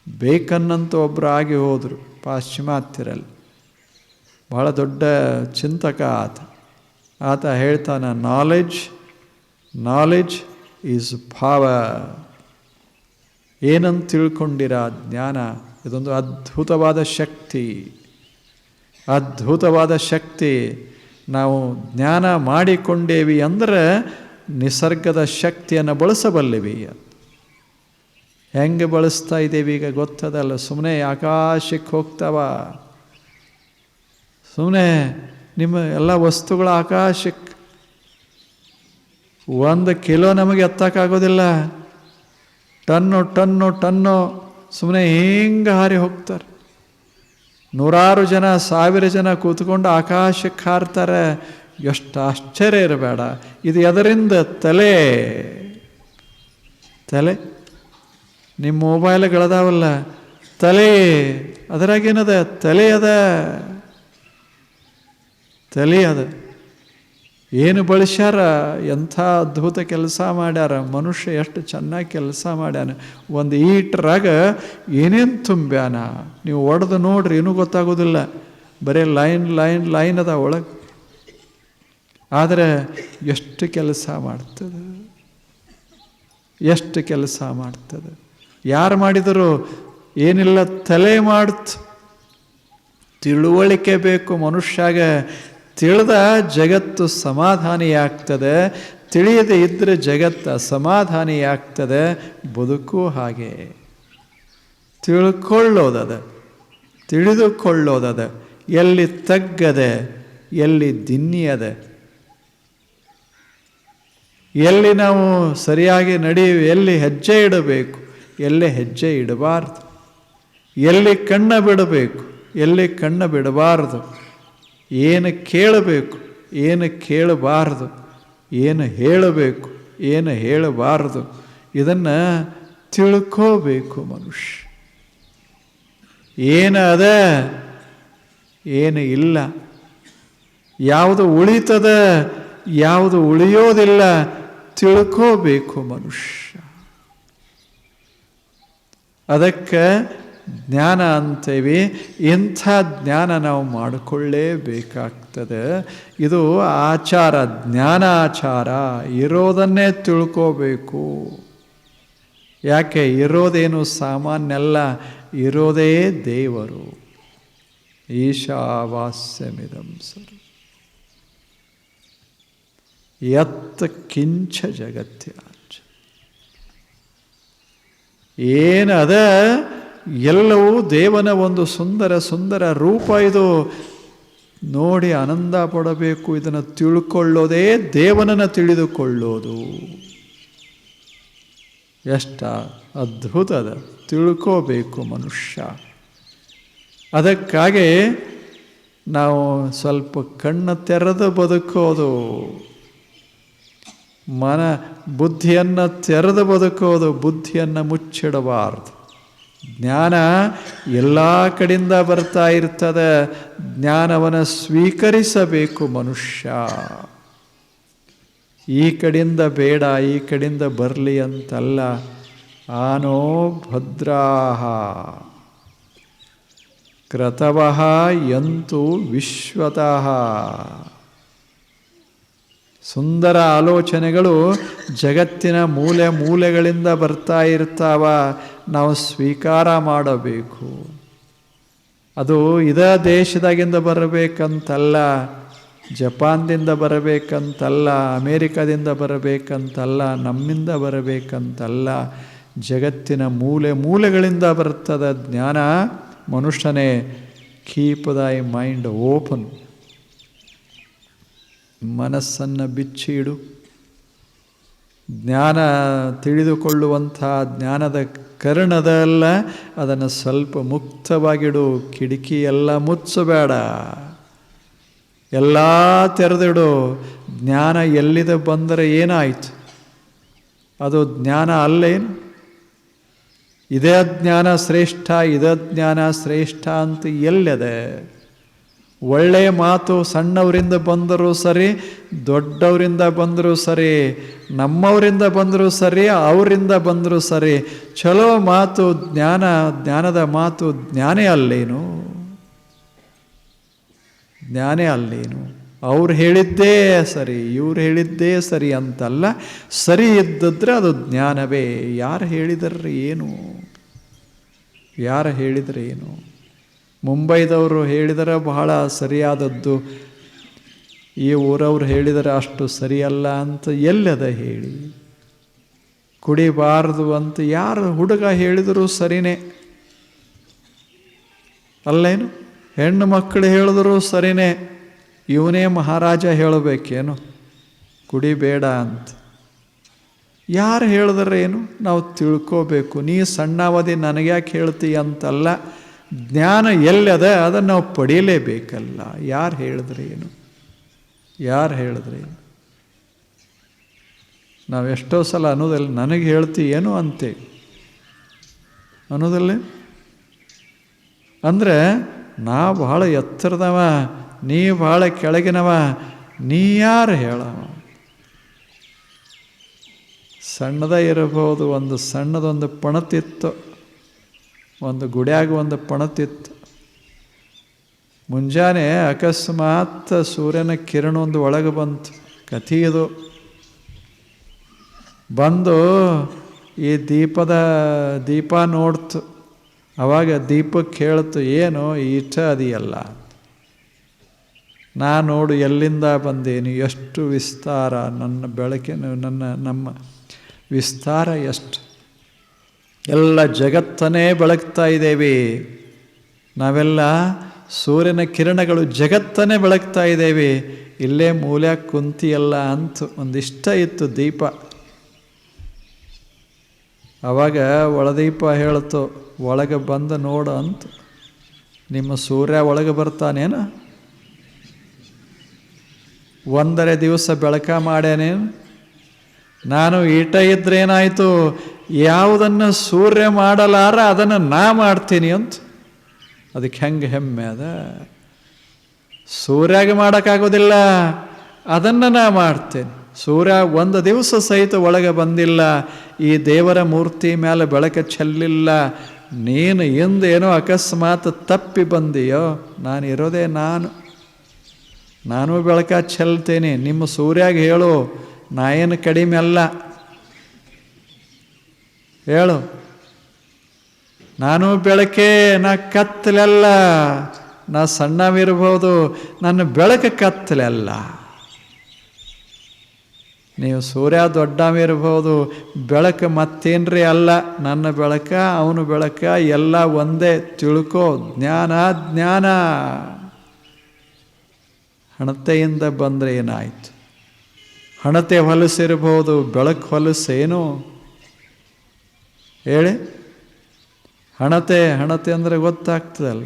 ಬೇಕನ್ನಂತ ಒಬ್ಬರು ಆಗಿ ಹೋದರು ಪಾಶ್ಚಿಮಾತ್ಯರಲ್ಲಿ. ಬಹಳ ದೊಡ್ಡ ಚಿಂತಕ ಆತ ಹೇಳ್ತಾನೆ, ನಾಲೆಡ್ಜ್ ಈಸ್ ಪವರ್. ಏನಂತ ತಿಳ್ಕೊಂಡಿರ ಜ್ಞಾನ, ಇದೊಂದು ಅದ್ಭುತವಾದ ಶಕ್ತಿ. ನಾವು ಜ್ಞಾನ ಮಾಡಿಕೊಂಡೇವಿ ಅಂದರೆ ನಿಸರ್ಗದ ಶಕ್ತಿಯನ್ನು ಬಳಸಬಲ್ಲೆವಿ. ಹೆಂಗೆ ಬಳಸ್ತಾ ಇದ್ದೇವೆ ಈಗ ಗೊತ್ತದಲ್ಲ. ಸುಮ್ಮನೆ ಆಕಾಶಕ್ಕೆ ಹೋಗ್ತಾವ, ಸುಮ್ಮನೆ ನಿಮ್ಮ ಎಲ್ಲ ವಸ್ತುಗಳ ಆಕಾಶಕ್ಕೆ 1 ಕಿಲೋ ನಮಗೆ ಎತ್ತಕ್ಕಾಗೋದಿಲ್ಲ. ಟನ್ನು ಸುಮ್ಮನೆ ಹಿಂಗೆ ಹಾರಿ ಹೋಗ್ತಾರೆ. 100 ಜನ 1000 ಜನ ಕೂತ್ಕೊಂಡು ಆಕಾಶಕ್ಕೆ ಹಾರ್ತಾರೆ. ಎಷ್ಟು ಆಶ್ಚರ್ಯ ಇರಬೇಡ. ಇದು ಎದರಿಂದ? ತಲೆ. ನಿಮ್ಮ ಮೊಬೈಲ್ಗಳದಾವಲ್ಲ, ತಲೆ, ಅದರಾಗೇನದ? ತಲೆ ಅದ. ಏನು ಬಳಸ್ಯಾರ, ಎಂಥ ಅದ್ಭುತ ಕೆಲಸ ಮಾಡ್ಯಾರ. ಮನುಷ್ಯ ಎಷ್ಟು ಚೆನ್ನಾಗಿ ಕೆಲಸ ಮಾಡ್ಯಾನ. ಒಂದು ಈಟ್ರಾಗ ಏನೇನು ತುಂಬ್ಯಾನ, ನೀವು ಒಡೆದು ನೋಡ್ರಿ, ಏನೂ ಗೊತ್ತಾಗೋದಿಲ್ಲ. ಬರೀ ಲೈನ್ ಅದ ಒಳಗೆ. ಆದರೆ ಎಷ್ಟು ಕೆಲಸ ಮಾಡ್ತದೆ. ಯಾರು ಮಾಡಿದರು? ಏನಿಲ್ಲ, ತಲೆ ಮಾಡ್ತು. ತಿಳುವಳಿಕೆ ಬೇಕು ಮನುಷ್ಯಾಗ. ತಿಳಿದ ಜಗತ್ತು ಸಮಾಧಾನಿಯಾಗ್ತದೆ, ತಿಳಿಯದೆ ಇದ್ದರೆ ಜಗತ್ತು ಅಸಮಾಧಾನಿಯಾಗ್ತದೆ. ಬದುಕು ಹಾಗೆ. ತಿಳಿದುಕೊಳ್ಳೋದದ. ಎಲ್ಲಿ ತಗ್ಗದೆ, ಎಲ್ಲಿ ದಿನ್ನಿಯದೆ, ಎಲ್ಲಿ ನಾವು ಸರಿಯಾಗಿ ಎಲ್ಲಿ ಹೆಜ್ಜೆ ಇಡಬೇಕು, ಎಲ್ಲಿ ಹೆಜ್ಜೆ ಇಡಬಾರ್ದು, ಎಲ್ಲಿ ಕಣ್ಣ ಬಿಡಬೇಕು, ಎಲ್ಲಿ ಕಣ್ಣ ಬಿಡಬಾರ್ದು, ಏನು ಕೇಳಬೇಕು, ಏನು ಕೇಳಬಾರ್ದು, ಏನು ಹೇಳಬೇಕು, ಏನು ಹೇಳಬಾರ್ದು, ಇದನ್ನು ತಿಳ್ಕೋಬೇಕು ಮನುಷ್ಯ. ಏನು ಅದ, ಏನು ಇಲ್ಲ, ಯಾವುದು ಉಳಿತದ, ಯಾವುದು ಉಳಿಯೋದಿಲ್ಲ, ತಿಳ್ಕೋಬೇಕು ಮನುಷ್ಯ. ಅದಕ್ಕೆ ಜ್ಞಾನ ಅಂತೇವಿ. ಇಂಥ ಜ್ಞಾನ ನಾವು ಮಾಡಿಕೊಳ್ಳೇಬೇಕಾಗ್ತದೆ. ಇದು ಆಚಾರ, ಜ್ಞಾನಾಚಾರ. ಇರೋದನ್ನೇ ತಿಳ್ಕೋಬೇಕು. ಯಾಕೆ? ಇರೋದೇನು ಸಾಮಾನ್ಯ ಅಲ್ಲ, ಇರೋದೇ ದೇವರು. ಈಶಾವಾಸ್ಯಮಿದಂ ಸರ್ವಂ ಯತ್ ಕಿಂಚ ಜಗತ್ಯಾಚ. ಏನದ ಎಲ್ಲವೂ ದೇವನ ಒಂದು ಸುಂದರ ರೂಪ. ಇದು ನೋಡಿ ಆನಂದ ಪಡಬೇಕು. ಇದನ್ನು ತಿಳ್ಕೊಳ್ಳೋದೇ ದೇವನನ್ನು ತಿಳಿದುಕೊಳ್ಳೋದು. ಎಷ್ಟ ಅದ್ಭುತದ. ತಿಳ್ಕೋಬೇಕು ಮನುಷ್ಯ. ಅದಕ್ಕಾಗಿ ನಾವು ಸ್ವಲ್ಪ ಕಣ್ಣು ತೆರೆದು ಬದುಕೋದು, ಬುದ್ಧಿಯನ್ನು ತೆರೆದು ಬದುಕೋದು, ಬುದ್ಧಿಯನ್ನು ಮುಚ್ಚಿಡಬಾರ್ದು. ಜ್ಞಾನ ಎಲ್ಲ ಕಡೆಯಿಂದ ಬರ್ತಾ ಇರ್ತದೆ. ಜ್ಞಾನವನ್ನು ಸ್ವೀಕರಿಸಬೇಕು ಮನುಷ್ಯ. ಈ ಕಡೆಯಿಂದ ಬೇಡ, ಈ ಕಡೆಯಿಂದ ಬರಲಿ ಅಂತಲ್ಲ. ಆನೋ ಭದ್ರಾಹ ಕ್ರತವಃ ಯಂತು ವಿಶ್ವತಃ. ಸುಂದರ ಆಲೋಚನೆಗಳು ಜಗತ್ತಿನ ಮೂಲೆಗಳಿಂದ ಬರ್ತಾ ಇರ್ತಾವ. ನಾವು ಸ್ವೀಕಾರ ಮಾಡಬೇಕು. ಅದು ಇದೇ ದೇಶದಾಗಿಂದ ಬರಬೇಕಂತಲ್ಲ, ಜಪಾನ್ದಿಂದ ಬರಬೇಕಂತಲ್ಲ, ಅಮೇರಿಕಾದಿಂದ ಬರಬೇಕಂತಲ್ಲ, ನಮ್ಮಿಂದ ಬರಬೇಕಂತಲ್ಲ. ಜಗತ್ತಿನ ಮೂಲೆಗಳಿಂದ ಬರ್ತದ ಜ್ಞಾನ. ಮನುಷ್ಯನೇ, ಕೀಪ್ ದೈ ಮೈಂಡ್ ಓಪನ್. ಮನಸ್ಸನ್ನು ಬಿಚ್ಚಿ ಇಡು. ಜ್ಞಾನ ತಿಳಿದುಕೊಳ್ಳುವಂಥ ಜ್ಞಾನದ ಕರ್ಣದಲ್ಲ, ಅದನ್ನು ಸ್ವಲ್ಪ ಮುಕ್ತವಾಗಿಡು. ಕಿಟಕಿ ಎಲ್ಲ ಮುಚ್ಚಬೇಡ, ಎಲ್ಲ ತೆರೆದಿಡು. ಜ್ಞಾನ ಎಲ್ಲಿದೆ ಬಂದರೆ ಏನಾಯಿತು? ಅದು ಜ್ಞಾನ ಅಲ್ಲೇನು? ಇದೇ ಜ್ಞಾನ ಶ್ರೇಷ್ಠ, ಇದೇ ಜ್ಞಾನ ಶ್ರೇಷ್ಠ ಅಂತ ಎಲ್ಲಿದೆ? ಒಳ್ಳೆಯ ಮಾತು ಸಣ್ಣವರಿಂದ ಬಂದರೂ ಸರಿ, ದೊಡ್ಡವರಿಂದ ಬಂದರೂ ಸರಿ, ನಮ್ಮವರಿಂದ ಬಂದರೂ ಸರಿ, ಅವರಿಂದ ಬಂದರೂ ಸರಿ, ಚಲೋ ಮಾತು ಜ್ಞಾನದ ಮಾತು ಜ್ಞಾನೇ ಅಲ್ಲೇನು, ಜ್ಞಾನೇ ಅಲ್ಲೇನು. ಅವ್ರು ಹೇಳಿದ್ದೇ ಸರಿ, ಇವ್ರು ಹೇಳಿದ್ದೇ ಸರಿ ಅಂತಲ್ಲ, ಸರಿ ಇದ್ದಿದ್ರೆ ಅದು ಜ್ಞಾನವೇ. ಯಾರು ಹೇಳಿದ್ರೆ ಏನು, ಯಾರು ಹೇಳಿದರೆ ಏನು? ಮುಂಬೈದವರು ಹೇಳಿದರೆ ಬಹಳ ಸರಿಯಾದದ್ದು, ಈ ಊರವ್ರು ಹೇಳಿದರೆ ಅಷ್ಟು ಸರಿಯಲ್ಲ ಅಂತ ಎಲ್ಲದ ಹೇಳಿ? ಕುಡಿಬಾರದು ಅಂತ ಯಾರು ಹುಡುಗ ಹೇಳಿದರೂ ಸರಿನೇ ಅಲ್ಲೇನು? ಹೆಣ್ಣು ಮಕ್ಕಳು ಹೇಳಿದ್ರು ಸರಿನೇ. ಇವನೇ ಮಹಾರಾಜ ಹೇಳಬೇಕೇನು ಕುಡಿಬೇಡ ಅಂತ? ಯಾರು ಹೇಳಿದ್ರೆ ಏನು? ನಾವು ತಿಳ್ಕೋಬೇಕು. ನೀ ಸಣ್ಣವಧಿ ನನಗ್ಯಾಕೆ ಹೇಳ್ತೀಯ ಅಂತಲ್ಲ, ಜ್ಞಾನ ಎಲ್ಲದ ಅದನ್ನು ನಾವು ಪಡೀಲೇಬೇಕಲ್ಲ. ಯಾರು ಹೇಳಿದ್ರೆ ಏನು, ಯಾರು ಹೇಳಿದ್ರೆ ಏನು? ನಾವು ಎಷ್ಟೋ ಸಲ ಅನ್ನೋದಲ್ಲ, ನನಗೆ ಹೇಳ್ತೀಯೇನು ಅಂತೆ ಅನ್ನೋದಲ್ಲೇ. ಅಂದರೆ ನಾ ಬಹಳ ಎತ್ತರದವ, ನೀ ಬಹಳ ಕೆಳಗಿನವ, ನೀ ಯಾರು ಹೇಳವ? ಸಣ್ಣದ ಇರಬಹುದು. ಒಂದು ಸಣ್ಣದೊಂದು ಪಣತಿತ್ತು, ಒಂದು ಗುಡಿಯಾಗ ಒಂದು ಪಣತಿತ್ತು. ಮುಂಜಾನೆ ಅಕಸ್ಮಾತ್ ಸೂರ್ಯನ ಕಿರಣ ಒಂದು ಒಳಗೆ ಬಂತು. ಕಥೆಯದು ಬಂದು ಈ ದೀಪ ನೋಡ್ತು. ಅವಾಗ ದೀಪಕ್ಕೆ ಹೇಳ್ತು, ಏನು ಈಟ ಅದೆಯಲ್ಲ, ನಾ ನೋಡು ಎಲ್ಲಿಂದ ಬಂದೇನು, ಎಷ್ಟು ವಿಸ್ತಾರ, ನನ್ನ ಬೆಳಕಿನ ನಮ್ಮ ವಿಸ್ತಾರ ಎಷ್ಟು, ಎಲ್ಲ ಜಗತ್ತನ್ನೇ ಬೆಳಗ್ತಾ ಇದ್ದೇವೆ ನಾವೆಲ್ಲ. ಸೂರ್ಯನ ಕಿರಣಗಳು ಜಗತ್ತನ್ನೇ ಬೆಳಗ್ತಾ ಇದ್ದೇವೆ, ಇಲ್ಲೇ ಮೂಲ್ಯಾಗ ಕುಂತಿಯಲ್ಲ ಅಂತ ಒಂದಿಷ್ಟ ಇತ್ತು ದೀಪ. ಆವಾಗ ಒಳದೀಪ ಹೇಳ್ತು, ಒಳಗೆ ಬಂದು ನೋಡು ಅಂತ. ನಿಮ್ಮ ಸೂರ್ಯ ಒಳಗೆ ಬರ್ತಾನೇನ? ಒಂದರೆ ದಿವಸ ಬೆಳಕ ಮಾಡ್ಯಾನೇನು? ನಾನು ಈಟ ಇದ್ರೇನಾಯಿತು, ಯಾವುದನ್ನು ಸೂರ್ಯ ಮಾಡಲಾರ ಅದನ್ನು ನಾ ಮಾಡ್ತೀನಿ ಅಂತ. ಅದಕ್ಕೆ ಹೆಂಗೆ ಹೆಮ್ಮೆ ಅದ? ಸೂರ್ಯಾಗ ಮಾಡೋಕ್ಕಾಗೋದಿಲ್ಲ, ಅದನ್ನು ನಾ ಮಾಡ್ತೇನೆ. ಸೂರ್ಯ ಒಂದು ದಿವಸ ಸಹಿತ ಒಳಗೆ ಬಂದಿಲ್ಲ, ಈ ದೇವರ ಮೂರ್ತಿ ಮೇಲೆ ಬೆಳಕು ಚೆಲ್ಲಿಲ್ಲ. ನೀನು ಎಂದೇನೋ ಅಕಸ್ಮಾತ್ ತಪ್ಪಿ ಬಂದೆಯೋ, ನಾನು ಇರೋದೇ ನಾನು ಬೆಳಕ ಚೆಲ್ತೇನೆ. ನಿಮ್ಮ ಸೂರ್ಯಾಗ ಹೇಳು, ನಾ ಏನು ಕಡಿಮೆ ಅಲ್ಲ, ಹೇಳು. ನಾನು ಬೆಳಕೆ, ನಾ ಕತ್ತಲೆಲ್ಲ. ನಾ ಸಣ್ಣವಿರ್ಬೋದು, ನನ್ನ ಬೆಳಕು ಕತ್ತಲೆಲ್ಲ. ನೀವು ಸೂರ್ಯ ದೊಡ್ಡವಿರ್ಬೋದು, ಬೆಳಕು ಮತ್ತೇನ್ರಿ ಅಲ್ಲ. ನನ್ನ ಬೆಳಕ ಅವನು ಬೆಳಕ ಎಲ್ಲ ಒಂದೇ, ತಿಳ್ಕೋ. ಜ್ಞಾನ ಹಣತೆಯಿಂದ ಬಂದರೆ ಏನಾಯಿತು? ಹಣತೆ ಹೊಲಸಿರ್ಬೋದು, ಬೆಳಕು ಹೊಲಸೇನು ಹೇಳಿ? ಹಣತೆ ಅಂದರೆ ಗೊತ್ತಾಗ್ತದಲ್ಲ,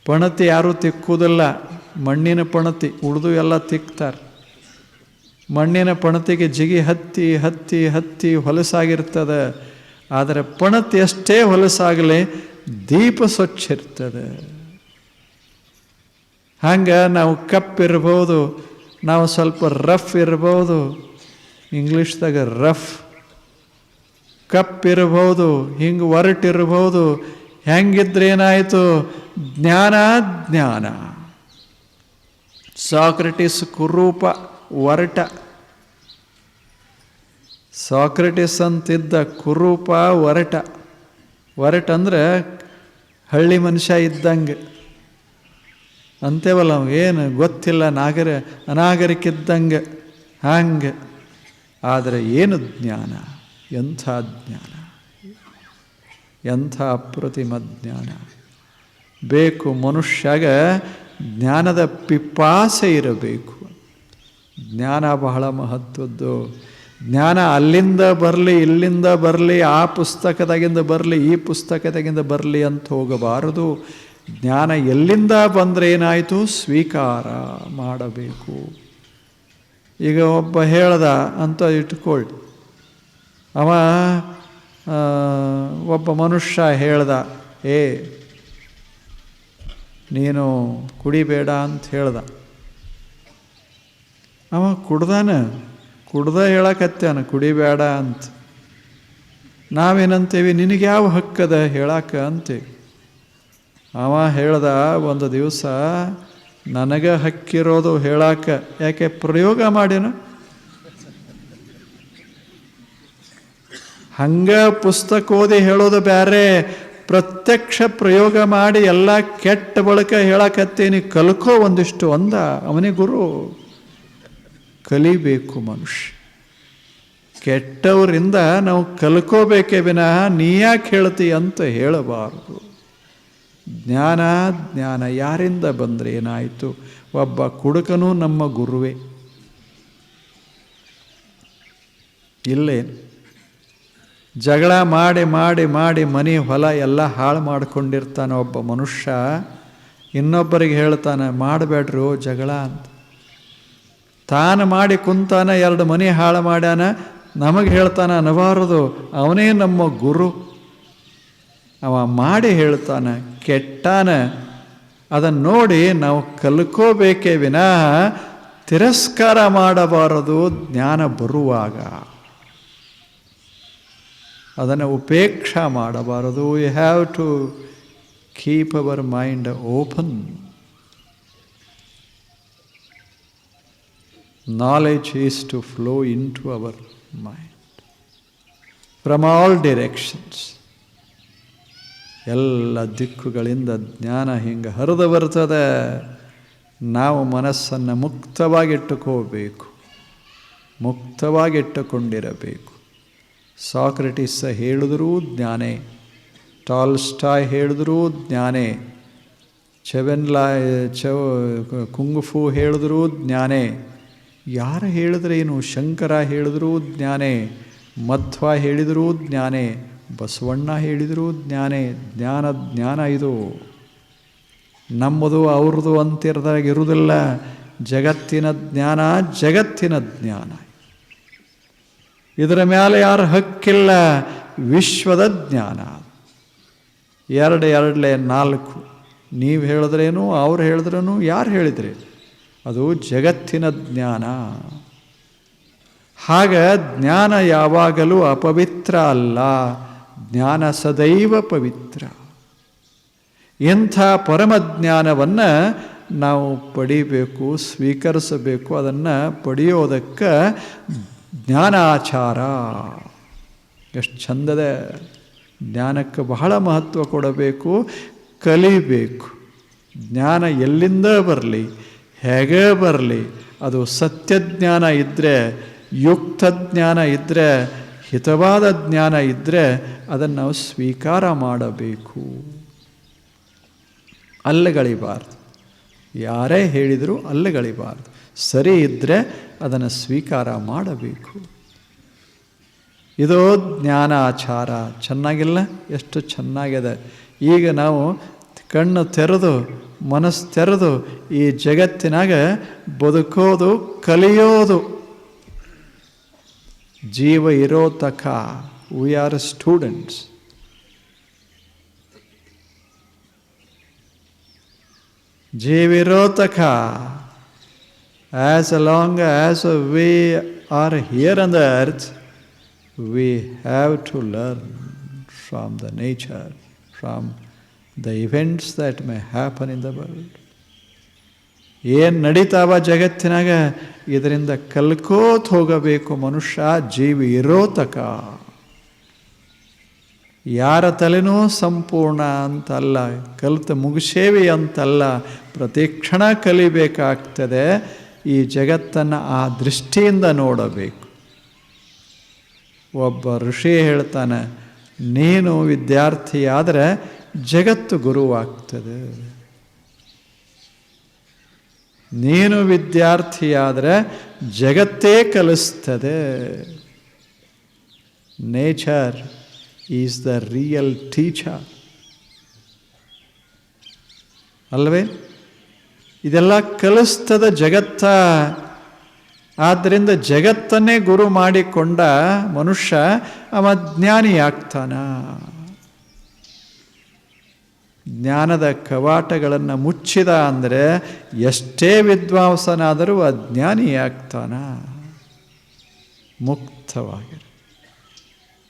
ಪಣತಿ ಯಾರೂ ತಿಕ್ಕುವುದಿಲ್ಲ. ಮಣ್ಣಿನ ಪಣತಿ, ಉಳಿದು ಎಲ್ಲ ತಿಕ್ತಾರೆ. ಮಣ್ಣಿನ ಪಣತಿಗೆ ಜಿಗಿ ಹತ್ತಿ ಹೊಲಸಾಗಿರ್ತದೆ. ಆದರೆ ಪಣತಿ ಎಷ್ಟೇ ಹೊಲಸಾಗಲಿ ದೀಪ ಸ್ವಚ್ಛ ಇರ್ತದೆ. ಹಂಗೆ ನಾವು ಕಪ್ಪಿರ್ಬೋದು, ನಾವು ಸ್ವಲ್ಪ ರಫ್ ಇರ್ಬೋದು, ಇಂಗ್ಲೀಷ್ದಾಗ ರಫ್. ಕಪ್ಪಿರ್ಬೋದು, ಹಿಂಗೆ ಒರಟಿರ್ಬೋದು. ಹೆಂಗಿದ್ರೇನಾಯಿತು? ಜ್ಞಾನ. ಸಾಕ್ರೆಟಿಸ್ ಕುರೂಪ ಒರಟ. ಸಾಕ್ರೆಟಿಸ್ ಅಂತಿದ್ದ, ಕುರೂಪ ಒರಟ. ಅಂದರೆ ಹಳ್ಳಿ ಮನುಷ್ಯ ಇದ್ದಂಗೆ ಅಂತೇವಲ್ಲ, ಏನು ಗೊತ್ತಿಲ್ಲ, ಅನಾಗರಿಕಿದ್ದಂಗೆ ಹಂಗೆ. ಆದರೆ ಏನು ಜ್ಞಾನ, ಎಂಥ ಜ್ಞಾನ, ಎಂಥ ಅಪ್ರತಿಮ ಜ್ಞಾನ ಬೇಕು ಮನುಷ್ಯಾಗ. ಜ್ಞಾನದ ಪಿಪಾಸೆ ಇರಬೇಕು. ಜ್ಞಾನ ಬಹಳ ಮಹತ್ವದ್ದು. ಜ್ಞಾನ ಅಲ್ಲಿಂದ ಬರಲಿ, ಇಲ್ಲಿಂದ ಬರಲಿ, ಆ ಪುಸ್ತಕದಾಗಿಂದ ಬರಲಿ, ಈ ಪುಸ್ತಕದಾಗಿಂದ ಬರಲಿ ಅಂತ ಹೋಗಬಾರದು. ಜ್ಞಾನ ಎಲ್ಲಿಂದ ಬಂದರೆ ಏನಾಯಿತು? ಸ್ವೀಕಾರ ಮಾಡಬೇಕು. ಈಗ ಒಬ್ಬ ಹೇಳ್ದ ಅಂತ ಇಟ್ಕೊಳ್ಳಿ, ಒಬ್ಬ ಮನುಷ್ಯ ಹೇಳ್ದ, ನೀನು ಕುಡಿಬೇಡ ಅಂತ ಹೇಳ್ದ. ಅವ ಕುಡ್ದ ಹೇಳಕತ್ಯಾನ ಕುಡಿಬೇಡ ಅಂತ. ನಾವೇನಂತೇವಿ, ನಿನಗೆ ಯಾವ ಹಕ್ಕದ ಹೇಳಾಕ ಅಂತೀವಿ. ಅವ ಹೇಳ್ದ, ಒಂದು ದಿವಸ ನನಗೆ ಹಕ್ಕಿರೋದು ಹೇಳಾಕ, ಯಾಕೆ ಪ್ರಯೋಗ ಮಾಡ್ಯಾನ. ಹಂಗ ಪುಸ್ತಕ ಓದಿ ಹೇಳೋದು ಬ್ಯಾರೆ, ಪ್ರತ್ಯಕ್ಷ ಪ್ರಯೋಗ ಮಾಡಿ ಎಲ್ಲ ಕೆಟ್ಟ ಬಳಕ ಹೇಳಕತ್ತೀನಿ, ಕಲ್ಕೋ ಒಂದಿಷ್ಟು ಅಂದ. ಅವನೇ ಗುರು. ಕಲಿಬೇಕು ಮನುಷ್ಯ. ಕೆಟ್ಟವರಿಂದ ನಾವು ಕಲ್ಕೋಬೇಕೇ ವಿನಃ ನೀ ಯಾಕೆ ಹೇಳ್ತಿ ಅಂತ ಹೇಳಬಾರದು. ಜ್ಞಾನ ಯಾರಿಂದ ಬಂದರೆ ಏನಾಯಿತು? ಒಬ್ಬ ಕುಡುಕನೂ ನಮ್ಮ ಗುರುವೇ. ಇಲ್ಲೇನು ಜಗಳ ಮಾಡಿ ಮಾಡಿ ಮಾಡಿ ಮನೆ ಹೊಲ ಎಲ್ಲ ಹಾಳು ಮಾಡಿಕೊಂಡಿರ್ತಾನೆ ಒಬ್ಬ ಮನುಷ್ಯ. ಇನ್ನೊಬ್ಬರಿಗೆ ಹೇಳ್ತಾನೆ ಮಾಡಬೇಡ್ರಿ ಜಗಳ ಅಂತ. ತಾನು ಮಾಡಿ ಕುಂತಾನ, 2 ಮನೆ ಹಾಳು ಮಾಡ್ಯಾನ, ನಮಗೆ ಹೇಳ್ತಾನೆ ಅನ್ನಬಾರದು. ಅವನೇ ನಮ್ಮ ಗುರು. ಅವ ಮಾಡಿ ಹೇಳ್ತಾನೆ, ಕೆಟ್ಟಾನ. ಅದನ್ನು ನೋಡಿ ನಾವು ಕಲ್ಕೋಬೇಕೇ ವಿನಃ ತಿರಸ್ಕಾರ ಮಾಡಬಾರದು. ಜ್ಞಾನ ಬರುವಾಗ ಅದನ್ನು ಉಪೇಕ್ಷಾ ಮಾಡಬಾರದು. You have to keep our mind open. Knowledge is to flow into our mind from all directions. ಎಲ್ಲ ದಿಕ್ಕುಗಳಿಂದ ಜ್ಞಾನ ಹಿಂಗೆ ಹರಿದು ಬರ್ತದೆ. ನಾವು ಮನಸ್ಸನ್ನು ಮುಕ್ತವಾಗಿಟ್ಟುಕೋಬೇಕು, ಮುಕ್ತವಾಗಿಟ್ಟುಕೊಂಡಿರಬೇಕು. ಸಾಕ್ರೆಟಿಸ್ ಹೇಳಿದ್ರೂ ಜ್ಞಾನೇ, ಟಾಲ್ಸ್ಟಾಯ್ ಹೇಳಿದ್ರೂ ಜ್ಞಾನೇ, ಕುಂಗ್ಫು ಹೇಳಿದ್ರೂ ಜ್ಞಾನೇ. ಯಾರು ಹೇಳಿದ್ರೇನು? ಶಂಕರ ಹೇಳಿದ್ರೂ ಜ್ಞಾನೇ, ಮಧ್ವ ಹೇಳಿದರೂ ಜ್ಞಾನೇ, ಬಸವಣ್ಣ ಹೇಳಿದರೂ ಜ್ಞಾನೇ. ಜ್ಞಾನ ಇದು ನಮ್ಮದು ಅವ್ರದ್ದು ಅಂತಿರದಾಗಿರುವುದಿಲ್ಲ. ಜಗತ್ತಿನ ಜ್ಞಾನ. ಇದರ ಮೇಲೆ ಯಾರು ಹಕ್ಕಿಲ್ಲ. ವಿಶ್ವದ ಜ್ಞಾನ. 2 ನೀವು ಹೇಳಿದ್ರೇನು, ಅವ್ರು ಹೇಳಿದ್ರೂ, ಯಾರು ಹೇಳಿದ್ರಿ? ಅದು ಜಗತ್ತಿನ ಜ್ಞಾನ. ಹಾಗ ಜ್ಞಾನ ಯಾವಾಗಲೂ ಅಪವಿತ್ರ ಅಲ್ಲ. ಜ್ಞಾನ ಸದೈವ ಪವಿತ್ರ. ಎಂಥ ಪರಮಜ್ಞಾನವನ್ನು ನಾವು ಪಡಿಬೇಕು, ಸ್ವೀಕರಿಸಬೇಕು. ಅದನ್ನು ಪಡೆಯೋದಕ್ಕೆ ಜ್ಞಾನಾಚಾರ. ಎಷ್ಟು ಚಂದದ ಜ್ಞಾನಕ್ಕೆ ಬಹಳ ಮಹತ್ವ ಕೊಡಬೇಕು, ಕಲಿಬೇಕು. ಜ್ಞಾನ ಎಲ್ಲಿಂದ ಬರಲಿ, ಹೇಗೆ ಬರಲಿ, ಅದು ಸತ್ಯಜ್ಞಾನ ಇದ್ದರೆ, ಯುಕ್ತ ಜ್ಞಾನ ಇದ್ದರೆ, ಹಿತವಾದ ಜ್ಞಾನ ಇದ್ದರೆ ಅದನ್ನು ನಾವು ಸ್ವೀಕಾರ ಮಾಡಬೇಕು. ಅಲ್ಲಗಳಿಬಾರ್ದು. ಯಾರೇ ಹೇಳಿದರೂ ಅಲ್ಲಗಳಿಬಾರ್ದು. ಸರಿ ಇದ್ದರೆ ಅದನ್ನು ಸ್ವೀಕಾರ ಮಾಡಬೇಕು. ಇದು ಜ್ಞಾನಾಚಾರ. ಚೆನ್ನಾಗಿಲ್ಲ? ಎಷ್ಟು ಚೆನ್ನಾಗಿದೆ. ಈಗ ನಾವು ಕಣ್ಣು ತೆರೆದು ಮನಸ್ಸು ತೆರೆದು ಈ ಜಗತ್ತಿನಾಗ ಬದುಕೋದು, ಕಲಿಯೋದು. ಜೀವ ಇರೋ ತಕ ವಿ ಆರ್ ಸ್ಟೂಡೆಂಟ್ಸ್. ಜೀವಿರೋ ತಕ, as long as we are here on the earth, we have to learn from the nature, from the events that may happen in the world. ಏನು ನಡೀತಾವ ಜಗತ್ತಿನಾಗ ಇದರಿಂದ ಕಲ್ಕೋತ ಹೋಗಬೇಕು ಮನುಷ್ಯ ಜೀವಿ ಇರೋ ತಕ. ಯಾರ ತಲೆನೂ ಸಂಪೂರ್ಣ ಅಂತಲ್ಲ, ಕಲಿತು ಮುಗಿಸೇವಿ ಅಂತಲ್ಲ, ಪ್ರತಿ ಕ್ಷಣ ಕಲಿಬೇಕಾಗ್ತದೆ. ಈ ಜಗತ್ತನ್ನು ಆ ದೃಷ್ಟಿಯಿಂದ ನೋಡಬೇಕು. ಒಬ್ಬ ಋಷಿ ಹೇಳ್ತಾನೆ, ನೀನು ವಿದ್ಯಾರ್ಥಿಯಾದರೆ ಜಗತ್ತು ಗುರುವಾಗ್ತದೆ. ನೀನು ವಿದ್ಯಾರ್ಥಿಯಾದರೆ ಜಗತ್ತೇ ಕಲಿಸ್ತದೆ. Nature is the real teacher. ಅಲ್ವೇ? ಇದೆಲ್ಲ ಕಲಿಸ್ತದ ಜಗತ್ತ. ಆದ್ದರಿಂದ ಜಗತ್ತನ್ನೇ ಗುರು ಮಾಡಿಕೊಂಡ ಮನುಷ್ಯ ಅವ ಜ್ಞಾನಿ ಆಗ್ತಾನ. ಜ್ಞಾನದ ಕವಾಟಗಳನ್ನು ಮುಚ್ಚಿದ ಅಂದರೆ ಎಷ್ಟೇ ವಿದ್ವಾಂಸನಾದರೂ ಅಜ್ಞಾನಿಯಾಗ್ತಾನ. ಮುಕ್ತವಾಗಿರು.